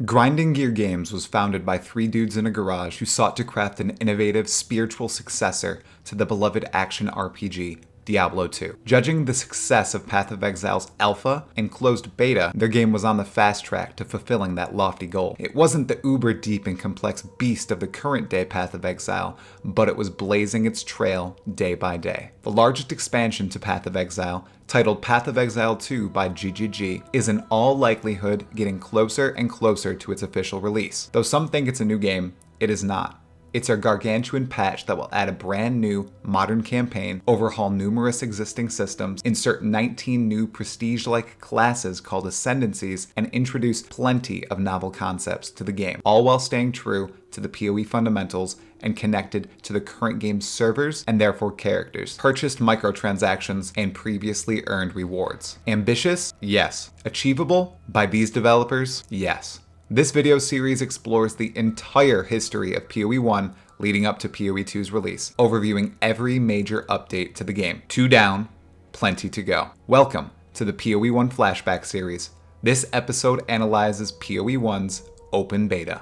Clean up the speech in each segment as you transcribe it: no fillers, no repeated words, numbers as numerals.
Grinding Gear Games was founded by three dudes in a garage who sought to craft an innovative spiritual successor to the beloved action RPG, Diablo 2. Judging the success of Path of Exile's alpha and closed beta, their game was on the fast track to fulfilling that lofty goal. It wasn't the uber deep and complex beast of the current day Path of Exile, but it was blazing its trail day by day. The largest expansion to Path of Exile, titled Path of Exile 2 by GGG, is in all likelihood getting closer and closer to its official release. Though some think it's a new game, it is not. It's a gargantuan patch that will add a brand new, modern campaign, overhaul numerous existing systems, insert 19 new prestige-like classes called Ascendancies, and introduce plenty of novel concepts to the game, all while staying true to the PoE fundamentals and connected to the current game's servers and therefore characters, purchased microtransactions, and previously earned rewards. Ambitious? Yes. Achievable? By these developers? Yes. This video series explores the entire history of PoE 1 leading up to PoE 2's release, overviewing every major update to the game. 2 down, plenty to go. Welcome to the PoE 1 Flashback Series. This episode analyzes PoE 1's Open Beta.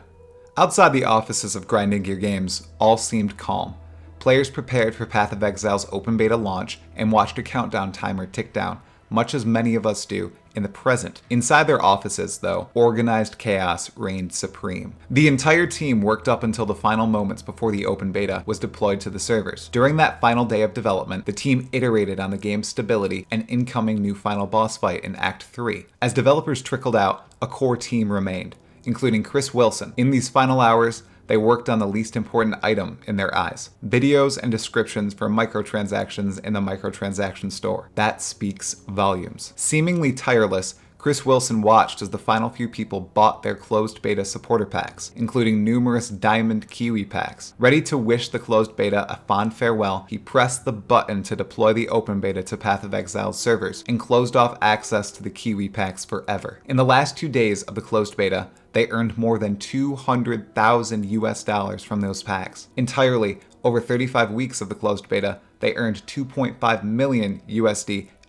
Outside the offices of Grinding Gear Games, all seemed calm. Players prepared for Path of Exile's Open Beta launch and watched a countdown timer tick down, much as many of us do in the present. Inside their offices, though, organized chaos reigned supreme. The entire team worked up until the final moments before the open beta was deployed to the servers. During that final day of development, the team iterated on the game's stability and incoming new final boss fight in Act 3. As developers trickled out, a core team remained, including Chris Wilson. In these final hours, they worked on the least important item in their eyes: videos and descriptions for microtransactions in the microtransaction store. That speaks volumes. Seemingly tireless, Chris Wilson watched as the final few people bought their closed beta supporter packs, including numerous diamond Kiwi packs. Ready to wish the closed beta a fond farewell, he pressed the button to deploy the open beta to Path of Exile's servers and closed off access to the Kiwi packs forever. In the last 2 days of the closed beta, they earned more than $200,000 from those packs. Entirely, over 35 weeks of the closed beta, they earned $2.5 million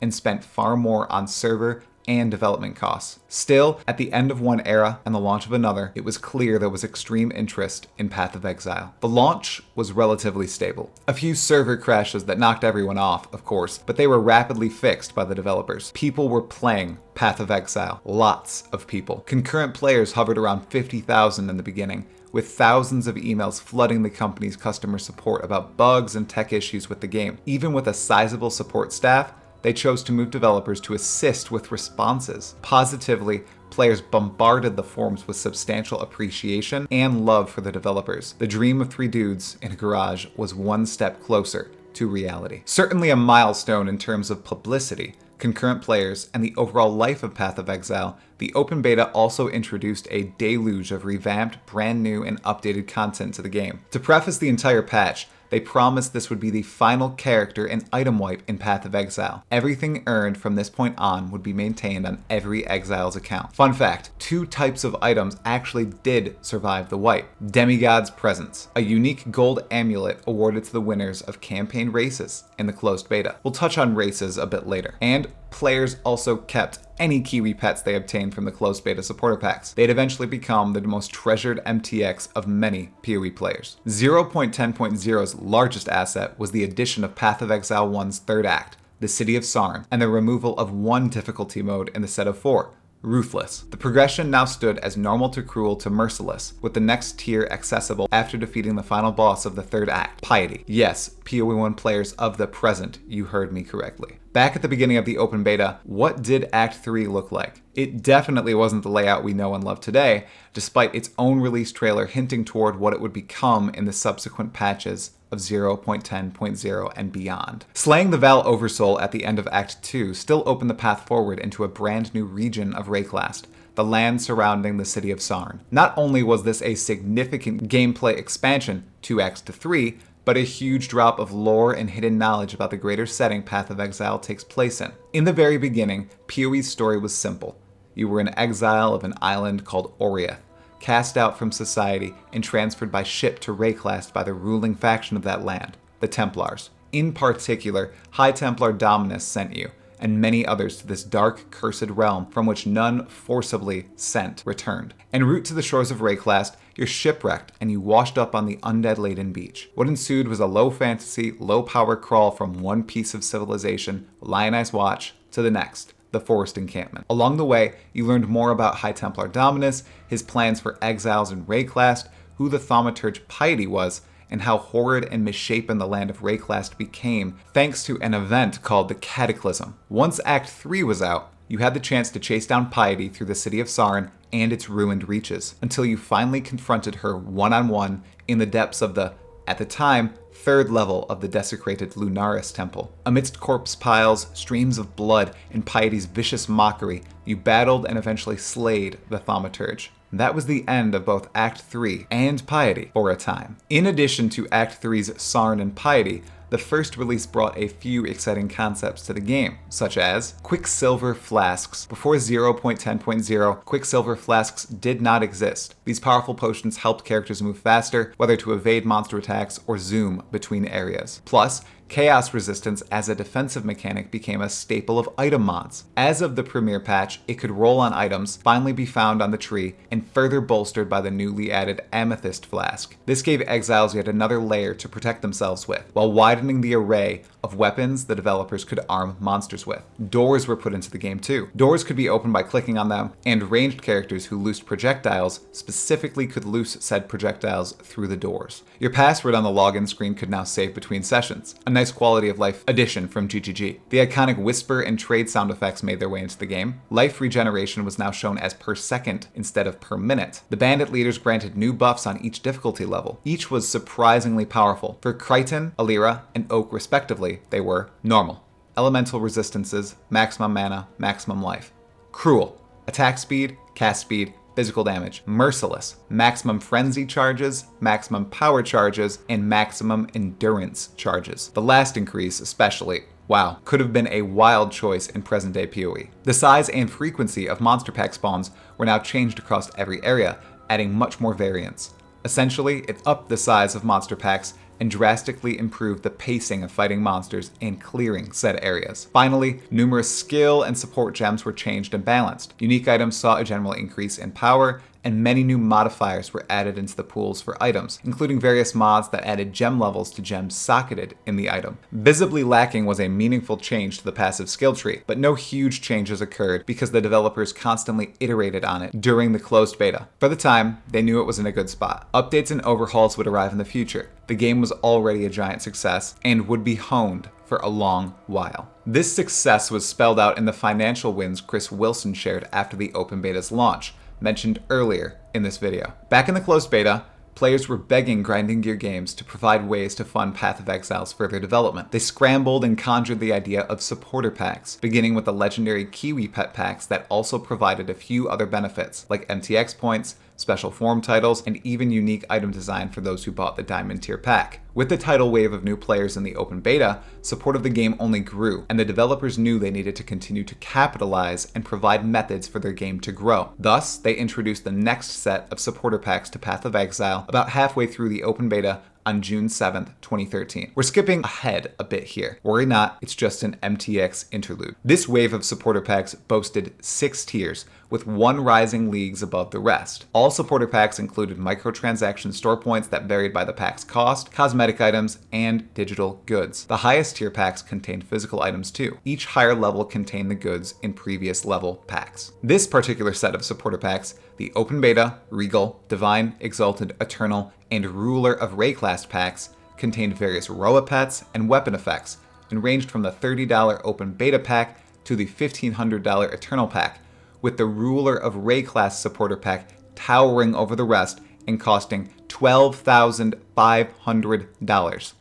and spent far more on server and development costs. Still, at the end of one era and the launch of another, it was clear there was extreme interest in Path of Exile. The launch was relatively stable. A few server crashes that knocked everyone off, of course, but they were rapidly fixed by the developers. People were playing Path of Exile. Lots of people. Concurrent players hovered around 50,000 in the beginning, with thousands of emails flooding the company's customer support about bugs and tech issues with the game. Even with a sizable support staff, they chose to move developers to assist with responses. Positively, players bombarded the forums with substantial appreciation and love for the developers. The dream of three dudes in a garage was one step closer to reality. Certainly a milestone in terms of publicity, concurrent players, and the overall life of Path of Exile, the open beta also introduced a deluge of revamped, brand new, and updated content to the game. To preface the entire patch, they promised this would be the final character and item wipe in Path of Exile. Everything earned from this point on would be maintained on every Exile's account. Fun fact, 2 types of items actually did survive the wipe. Demigod's Presence, a unique gold amulet awarded to the winners of campaign races in the closed beta. We'll touch on races a bit later. And players also kept any Kiwi pets they obtained from the closed beta supporter packs. They'd eventually become the most treasured MTX of many PoE players. 0.10.0's largest asset was the addition of Path of Exile 1's third act, the City of Sarn, and the removal of 1 difficulty mode in the set of 4, Ruthless. The progression now stood as normal to cruel to merciless, with the next tier accessible after defeating the final boss of the third act, Piety. Yes, PoE 1 players of the present, you heard me correctly. Back at the beginning of the open beta, what did Act 3 look like? It definitely wasn't the layout we know and love today, despite its own release trailer hinting toward what it would become in the subsequent patches of 0.10.0 and beyond. Slaying the Val Oversoul at the end of Act 2 still opened the path forward into a brand new region of Wraeclast, the land surrounding the city of Sarn. Not only was this a significant gameplay expansion 2x to 3, but a huge drop of lore and hidden knowledge about the greater setting Path of Exile takes place in. In the very beginning, PoE's story was simple. You were an exile of an island called Oriath, cast out from society and transferred by ship to Wraeclast by the ruling faction of that land, the Templars. In particular, High Templar Dominus sent you, and many others to this dark, cursed realm from which none forcibly sent returned. En route to the shores of Wraeclast, you're shipwrecked and you washed up on the undead-laden beach. What ensued was a low-fantasy, low-power crawl from one piece of civilization, Lionized Watch, to the next, the Forest Encampment. Along the way, you learned more about High Templar Dominus, his plans for exiles in Wraeclast, who the thaumaturge Piety was, and how horrid and misshapen the land of Wraeclast became thanks to an event called the Cataclysm. Once Act 3 was out, you had the chance to chase down Piety through the city of Sarn and its ruined reaches, until you finally confronted her one-on-one in the depths of the, at the time, third level of the desecrated Lunaris Temple. Amidst corpse piles, streams of blood, and Piety's vicious mockery, you battled and eventually slayed the thaumaturge. That was the end of both Act 3 and Piety for a time. In addition to Act 3's Sarn and Piety, the first release brought a few exciting concepts to the game, such as Quicksilver Flasks. Before 0.10.0, Quicksilver Flasks did not exist. These powerful potions helped characters move faster, whether to evade monster attacks or zoom between areas. Plus, Chaos Resistance as a defensive mechanic became a staple of item mods. As of the premiere patch, it could roll on items, finally be found on the tree, and further bolstered by the newly added Amethyst Flask. This gave exiles yet another layer to protect themselves with, while widening the array of weapons the developers could arm monsters with. Doors were put into the game too. Doors could be opened by clicking on them, and ranged characters who loosed projectiles specifically could loose said projectiles through the doors. Your password on the login screen could now save between sessions. A nice quality of life addition from GGG. The iconic whisper and trade sound effects made their way into the game. Life regeneration was now shown as per second instead of per minute. The bandit leaders granted new buffs on each difficulty level. Each was surprisingly powerful. For Crichton, Alira, and Oak respectively, they were normal. Elemental resistances, maximum mana, maximum life. Cruel, attack speed, cast speed, physical damage. Merciless, maximum frenzy charges, maximum power charges, and maximum endurance charges. The last increase especially, wow, could have been a wild choice in present day PoE. The size and frequency of monster pack spawns were now changed across every area, adding much more variance. Essentially, it upped the size of monster packs and drastically improved the pacing of fighting monsters and clearing said areas. Finally, numerous skill and support gems were changed and balanced. Unique items saw a general increase in power, and many new modifiers were added into the pools for items, including various mods that added gem levels to gems socketed in the item. Visibly lacking was a meaningful change to the passive skill tree, but no huge changes occurred because the developers constantly iterated on it during the closed beta. For the time, they knew it was in a good spot. Updates and overhauls would arrive in the future. The game was already a giant success and would be honed for a long while. This success was spelled out in the financial wins Chris Wilson shared after the open beta's launch, mentioned earlier in this video. Back in the closed beta, players were begging Grinding Gear Games to provide ways to fund Path of Exile's further development. They scrambled and conjured the idea of supporter packs, beginning with the legendary Kiwi pet packs that also provided a few other benefits, like MTX points, special form titles, and even unique item design for those who bought the Diamond Tier pack. With the tidal wave of new players in the open beta, support of the game only grew, and the developers knew they needed to continue to capitalize and provide methods for their game to grow. Thus, they introduced the next set of supporter packs to Path of Exile about halfway through the open beta on June 7th, 2013. We're skipping ahead a bit here. Worry not, it's just an MTX interlude. This wave of supporter packs boasted 6 tiers, with 1 rising leagues above the rest. All supporter packs included microtransaction store points that varied by the pack's cost, cosmetic items, and digital goods. The highest tier packs contained physical items too. Each higher level contained the goods in previous level packs. This particular set of supporter packs, the Open Beta, Regal, Divine, Exalted, Eternal, and Ruler of Wraeclast packs, contained various Roa pets and weapon effects, and ranged from the $30 Open Beta pack to the $1,500 Eternal pack, with the Ruler of Wraeclast supporter pack towering over the rest and costing $12,500,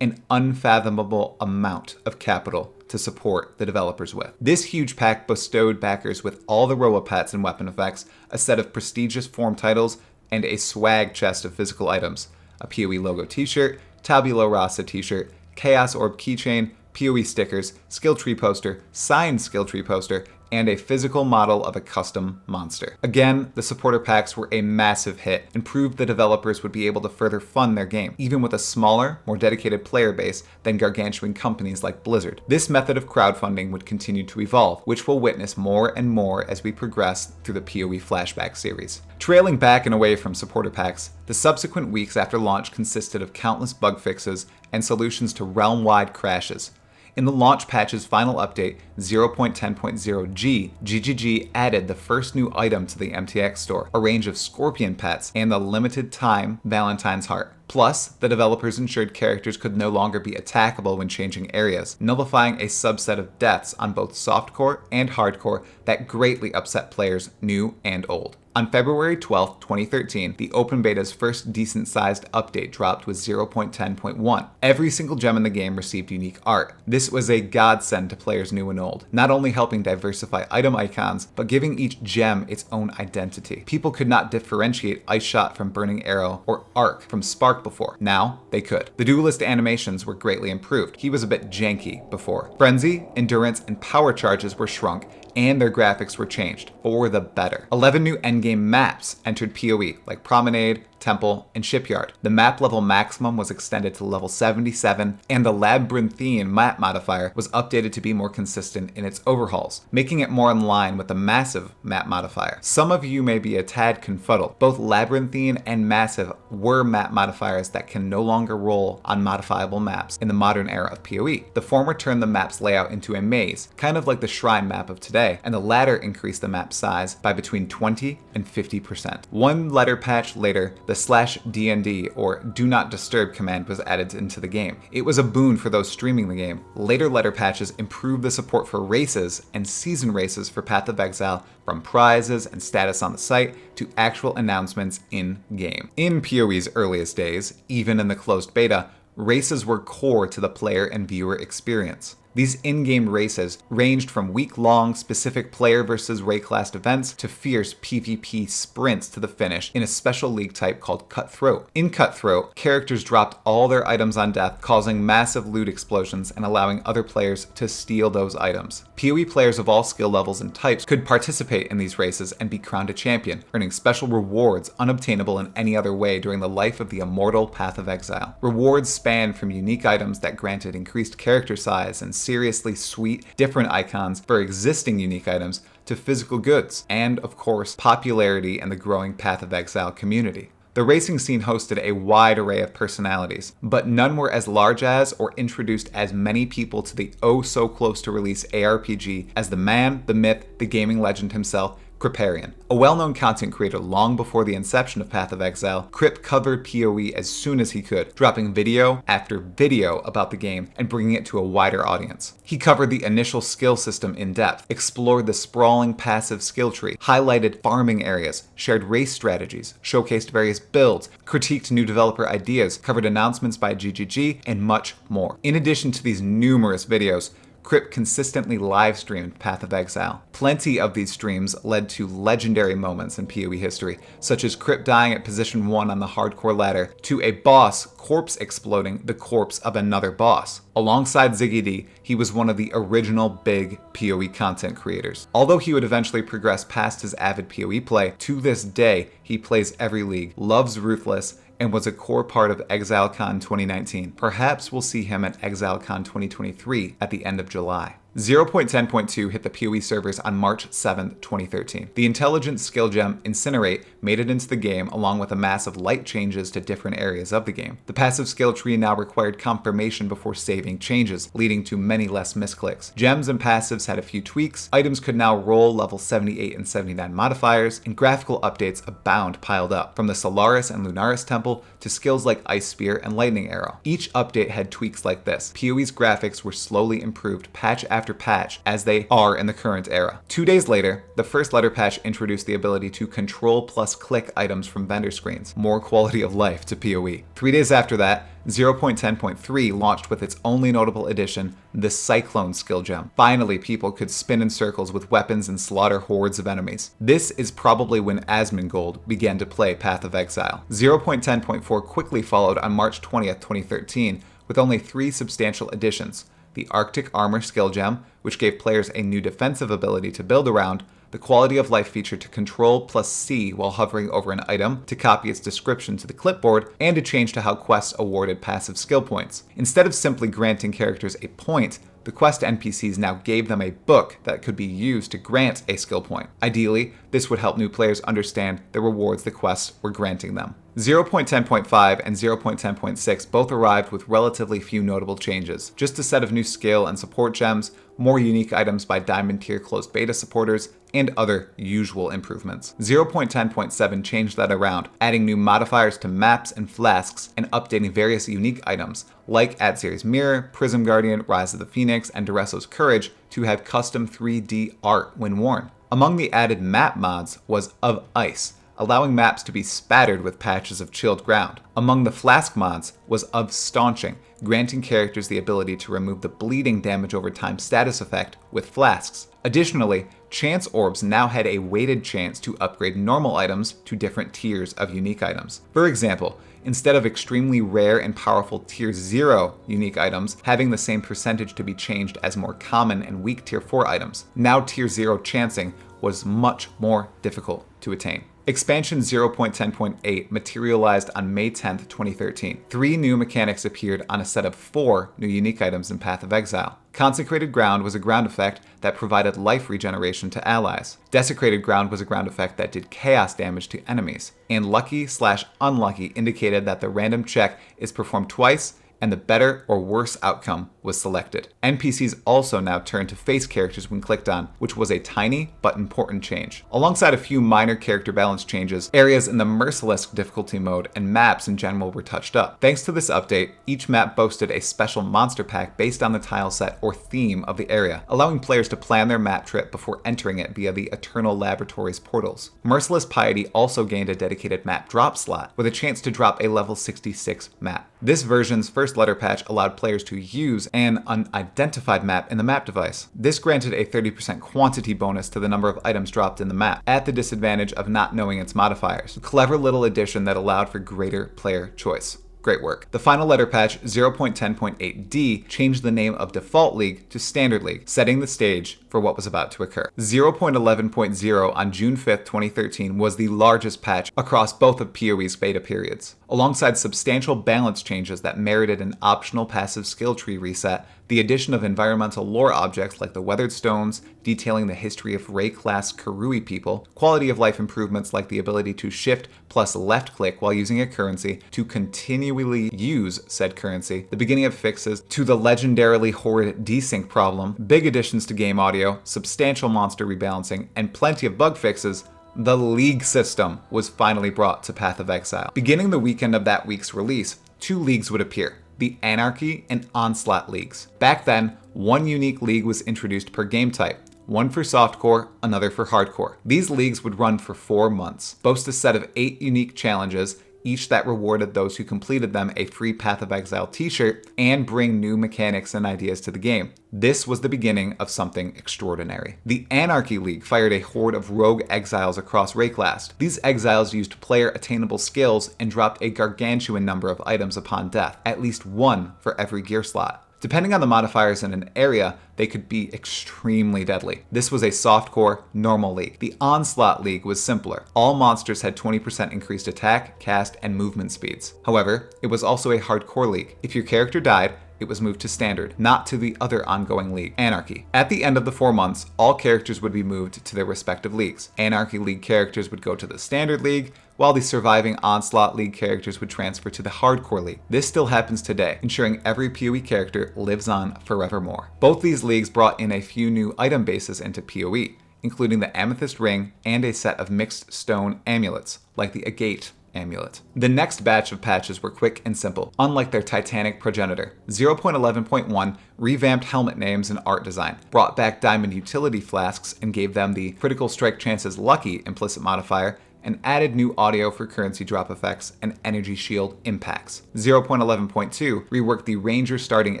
an unfathomable amount of capital to support the developers with. This huge pack bestowed backers with all the Roa pets and weapon effects, a set of prestigious form titles, and a swag chest of physical items, a PoE logo t-shirt, Tabula Rasa t-shirt, Chaos Orb keychain, PoE stickers, skill tree poster, signed skill tree poster, and a physical model of a custom monster. Again, the supporter packs were a massive hit and proved the developers would be able to further fund their game, even with a smaller, more dedicated player base than gargantuan companies like Blizzard. This method of crowdfunding would continue to evolve, which we'll witness more and more as we progress through the PoE Flashback Series. Trailing back and away from supporter packs, the subsequent weeks after launch consisted of countless bug fixes and solutions to realm-wide crashes. In the launch patch's final update, 0.10.0G, GGG added the first new item to the MTX store, a range of scorpion pets, and the limited time Valentine's Heart. Plus, the developers ensured characters could no longer be attackable when changing areas, nullifying a subset of deaths on both softcore and hardcore that greatly upset players new and old. On February 12, 2013, the Open Beta's first decent-sized update dropped with 0.10.1. Every single gem in the game received unique art. This was a godsend to players new and old, not only helping diversify item icons, but giving each gem its own identity. People could not differentiate Ice Shot from Burning Arrow or Arc from Spark before. Now, they could. The Duelist animations were greatly improved. He was a bit janky before. Frenzy, Endurance, and Power charges were shrunk, and their graphics were changed for the better. 11 new endgame maps entered PoE, like Promenade, Temple, and Shipyard. The map level maximum was extended to level 77, and the Labyrinthine map modifier was updated to be more consistent in its overhauls, making it more in line with the Massive map modifier. Some of you may be a tad confuddled. Both Labyrinthine and Massive were map modifiers that can no longer roll on modifiable maps in the modern era of PoE. The former turned the map's layout into a maze, kind of like the Shrine map of today, and the latter increased the map size by between 20 and 50%. One letter patch later, the /DND or Do Not Disturb command was added into the game. It was a boon for those streaming the game. Later letter patches improved the support for races and season races for Path of Exile, from prizes and status on the site to actual announcements in-game. In PoE's earliest days, even in the closed beta, races were core to the player and viewer experience. These in-game races ranged from week-long specific player versus Wraeclast events to fierce PvP sprints to the finish in a special league type called Cutthroat. In Cutthroat, characters dropped all their items on death, causing massive loot explosions and allowing other players to steal those items. PoE players of all skill levels and types could participate in these races and be crowned a champion, earning special rewards unobtainable in any other way during the life of the immortal Path of Exile. Rewards spanned from unique items that granted increased character size and seriously sweet, different icons for existing unique items to physical goods, and of course, popularity in the growing Path of Exile community. The racing scene hosted a wide array of personalities, but none were as large as or introduced as many people to the oh-so-close-to-release ARPG as the man, the myth, the gaming legend himself, Kripparrian. A well-known content creator long before the inception of Path of Exile, Kripp covered PoE as soon as he could, dropping video after video about the game and bringing it to a wider audience. He covered the initial skill system in depth, explored the sprawling passive skill tree, highlighted farming areas, shared race strategies, showcased various builds, critiqued new developer ideas, covered announcements by GGG, and much more. In addition to these numerous videos, Kripp consistently live-streamed Path of Exile. Plenty of these streams led to legendary moments in PoE history, such as Kripp dying at position 1 on the hardcore ladder, to a boss corpse exploding the corpse of another boss. Alongside Ziggy D, he was one of the original big PoE content creators. Although he would eventually progress past his avid PoE play, to this day he plays every league, loves Ruthless, and was a core part of ExileCon 2019. Perhaps we'll see him at ExileCon 2023 at the end of July. 0.10.2 hit the PoE servers on March 7, 2013. The intelligence skill gem Incinerate made it into the game along with a mass of light changes to different areas of the game. The passive skill tree now required confirmation before saving changes, leading to many less misclicks. Gems and passives had a few tweaks, items could now roll level 78 and 79 modifiers, and graphical updates Abound piled up, from the Solaris and Lunaris Temple to skills like Ice Spear and Lightning Arrow. Each update had tweaks like this. PoE's graphics were slowly improved patch after patch, as they are in the current era. 2 days later, the first letter patch introduced the ability to control plus click items from vendor screens. More quality of life to PoE. 3 days after that, 0.10.3 launched with its only notable addition, the Cyclone skill gem. Finally, people could spin in circles with weapons and slaughter hordes of enemies. This is probably when Asmongold began to play Path of Exile. 0.10.4 quickly followed on March 20th, 2013, with only 3 substantial additions. the Arctic Armor skill gem, which gave players a new defensive ability to build around, the quality of life feature to control plus C while hovering over an item to copy its description to the clipboard, and a change to how quests awarded passive skill points. Instead of simply granting characters a point, the quest NPCs now gave them a book that could be used to grant a skill point. Ideally, this would help new players understand the rewards the quests were granting them. 0.10.5 and 0.10.6 both arrived with relatively few notable changes. Just a set of new skill and support gems, more unique items by Diamond tier closed beta supporters, and other usual improvements. 0.10.7 changed that around, adding new modifiers to maps and flasks and updating various unique items, like Adzere's Mirror, Prism Guardian, Rise of the Phoenix, and Duresso's Courage to have custom 3D art when worn. Among the added map mods was Of Ice, allowing maps to be spattered with patches of chilled ground. Among the flask mods was Of Staunching, granting characters the ability to remove the bleeding damage over time status effect with flasks. Additionally, chance orbs now had a weighted chance to upgrade normal items to different tiers of unique items. For example, instead of extremely rare and powerful tier 0 unique items having the same percentage to be changed as more common and weak tier 4 items, now tier 0 chancing was much more difficult to attain. Expansion 0.10.8 materialized on May 10, 2013. 3 new mechanics appeared on a set of 4 new unique items in Path of Exile. Consecrated Ground was a ground effect that provided life regeneration to allies. Desecrated Ground was a ground effect that did chaos damage to enemies. And Lucky/Unlucky indicated that the random check is performed twice and the better or worse outcome was selected. NPCs also now turn to face characters when clicked on, which was a tiny but important change. Alongside a few minor character balance changes, areas in the Merciless difficulty mode and maps in general were touched up. Thanks to this update, each map boasted a special monster pack based on the tile set or theme of the area, allowing players to plan their map trip before entering it via the Eternal Laboratories portals. Merciless Piety also gained a dedicated map drop slot, with a chance to drop a level 66 map. This version's first letter patch allowed players to use an unidentified map in the map device. This granted a 30% quantity bonus to the number of items dropped in the map, at the disadvantage of not knowing its modifiers. A clever little addition that allowed for greater player choice. Great work. The final letter patch, 0.10.8D, changed the name of Default League to Standard League, setting the stage for what was about to occur. 0.11.0 on June 5th, 2013 was the largest patch across both of PoE's beta periods. Alongside substantial balance changes that merited an optional passive skill tree reset, the addition of environmental lore objects like the Weathered Stones, detailing the history of Wraeclast Karui people, quality of life improvements like the ability to shift plus left click while using a currency to continually use said currency, the beginning of fixes to the legendarily horrid desync problem, big additions to game audio, substantial monster rebalancing, and plenty of bug fixes, the League system was finally brought to Path of Exile. Beginning the weekend of that week's release, 2 leagues would appear. The Anarchy and Onslaught leagues. Back then, 1 unique league was introduced per game type, one for softcore, another for hardcore. These leagues would run for 4 months, boast a set of 8 unique challenges, each that rewarded those who completed them a free Path of Exile t-shirt, and bring new mechanics and ideas to the game. This was the beginning of something extraordinary. The Anarchy League fired a horde of rogue exiles across Wraeclast. These exiles used player-attainable skills and dropped a gargantuan number of items upon death, at least 1 for every gear slot. Depending on the modifiers in an area, they could be extremely deadly. This was a softcore, normal league. The Onslaught League was simpler. All monsters had 20% increased attack, cast, and movement speeds. However, it was also a hardcore league. If your character died, it was moved to Standard, not to the other ongoing league, Anarchy. At the end of the 4 months, all characters would be moved to their respective leagues. Anarchy League characters would go to the Standard League, while the surviving Onslaught League characters would transfer to the Hardcore League. This still happens today, ensuring every PoE character lives on forevermore. Both these leagues brought in a few new item bases into PoE, including the Amethyst Ring and a set of mixed stone amulets, like the Agate amulet. The next batch of patches were quick and simple, unlike their titanic progenitor. 0.11.1 revamped helmet names and art design, brought back diamond utility flasks and gave them the critical strike chances lucky implicit modifier, and added new audio for currency drop effects and energy shield impacts. 0.11.2 reworked the ranger starting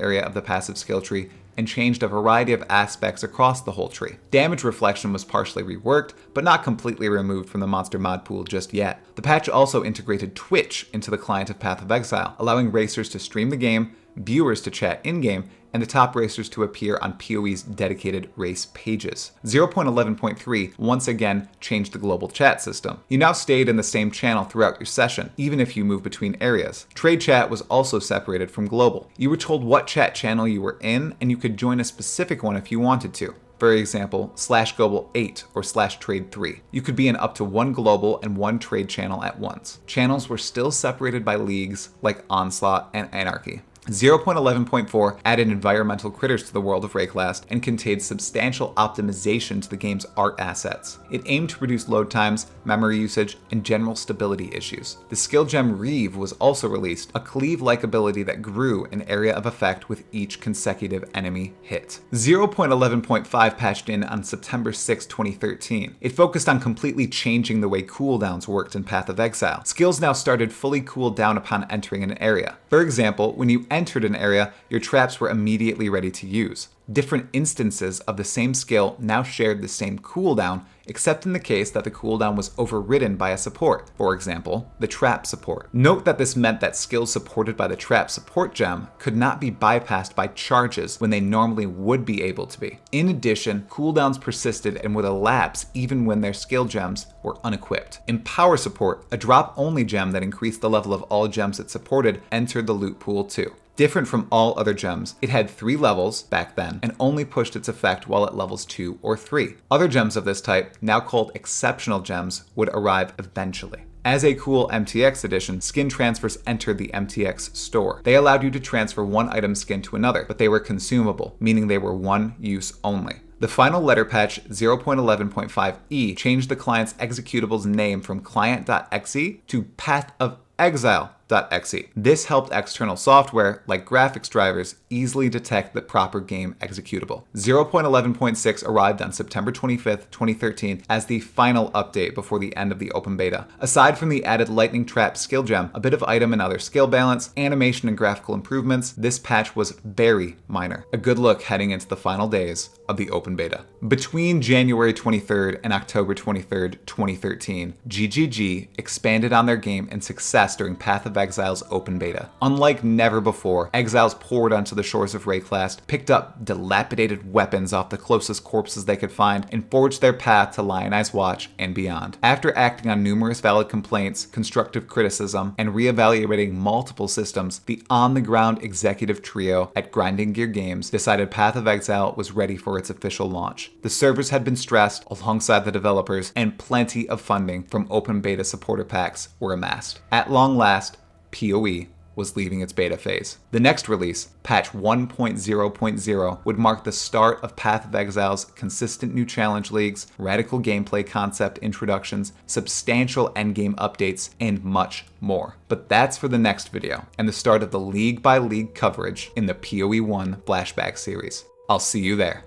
area of the passive skill tree and changed a variety of aspects across the whole tree. Damage reflection was partially reworked, but not completely removed from the monster mod pool just yet. The patch also integrated Twitch into the client of Path of Exile, allowing racers to stream the game, viewers to chat in-game, and the top racers to appear on PoE's dedicated race pages. 0.11.3 once again changed the global chat system. You now stayed in the same channel throughout your session, even if you move between areas. Trade chat was also separated from global. You were told what chat channel you were in, and you could join a specific one if you wanted to. For example, /global 8 or /trade 3. You could be in up to one global and one trade channel at once. Channels were still separated by leagues like Onslaught and Anarchy. 0.11.4 added environmental critters to the world of Wraeclast and contained substantial optimization to the game's art assets. It aimed to reduce load times, memory usage, and general stability issues. The skill gem Reeve was also released, a cleave-like ability that grew in area of effect with each consecutive enemy hit. 0.11.5 patched in on September 6, 2013. It focused on completely changing the way cooldowns worked in Path of Exile. Skills now started fully cooled down upon entering an area. For example, when you entered an area, your traps were immediately ready to use. Different instances of the same skill now shared the same cooldown, except in the case that the cooldown was overridden by a support, for example, the trap support. Note that this meant that skills supported by the trap support gem could not be bypassed by charges when they normally would be able to be. In addition, cooldowns persisted and would elapse even when their skill gems were unequipped. In power support, a drop-only gem that increased the level of all gems it supported entered the loot pool too. Different from all other gems, it had 3 levels back then and only pushed its effect while at levels 2 or 3. Other gems of this type, now called exceptional gems, would arrive eventually. As a cool MTX edition, skin transfers entered the MTX store. They allowed you to transfer one item skin to another, but they were consumable, meaning they were one use only. The final letter patch 0.11.5e changed the client's executable's name from client.exe to Path of Exile.exe. This helped external software, like graphics drivers, easily detect the proper game executable. 0.11.6 arrived on September 25th, 2013 as the final update before the end of the open beta. Aside from the added lightning trap skill gem, a bit of item and other skill balance, animation and graphical improvements, this patch was very minor. A good look heading into the final days of the open beta. Between January 23rd and October 23rd, 2013, GGG expanded on their game and success during Path of Exile's open beta. Unlike never before, exiles poured onto the shores of Wraeclast, picked up dilapidated weapons off the closest corpses they could find, and forged their path to Lionized Watch and beyond. After acting on numerous valid complaints, constructive criticism, and reevaluating multiple systems, the on-the-ground executive trio at Grinding Gear Games decided Path of Exile was ready for its official launch. The servers had been stressed alongside the developers, and plenty of funding from open beta supporter packs were amassed. At long last, PoE was leaving its beta phase. The next release, patch 1.0.0, would mark the start of Path of Exile's consistent new challenge leagues, radical gameplay concept introductions, substantial endgame updates, and much more. But that's for the next video, and the start of the league-by-league coverage in the PoE 1 Flashback Series. I'll see you there.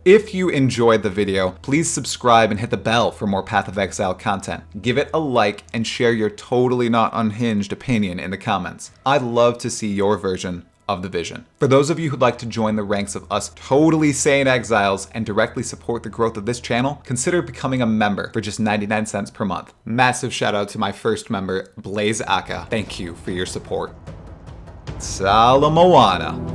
If you enjoyed the video, please subscribe and hit the bell for more Path of Exile content. Give it a like and share your totally not unhinged opinion in the comments. I'd love to see your version of the vision. For those of you who'd like to join the ranks of us totally sane exiles and directly support the growth of this channel, consider becoming a member for just 99 cents per month. Massive shout out to my first member, Blaze Aka. Thank you for your support. Salamoana.